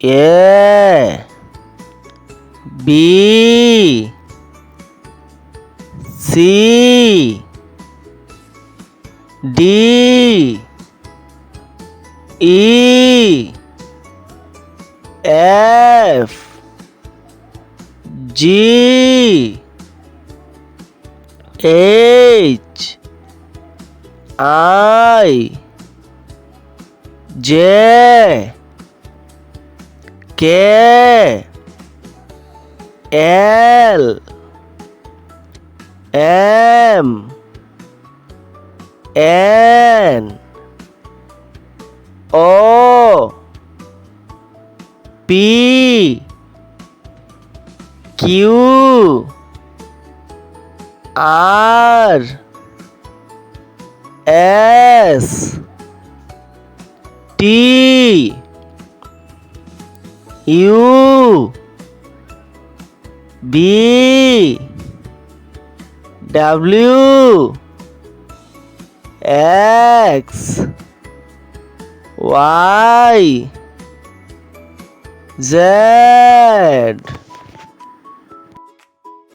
A B C D E F G H I J K L M N O P Q R S T U B W X Y Z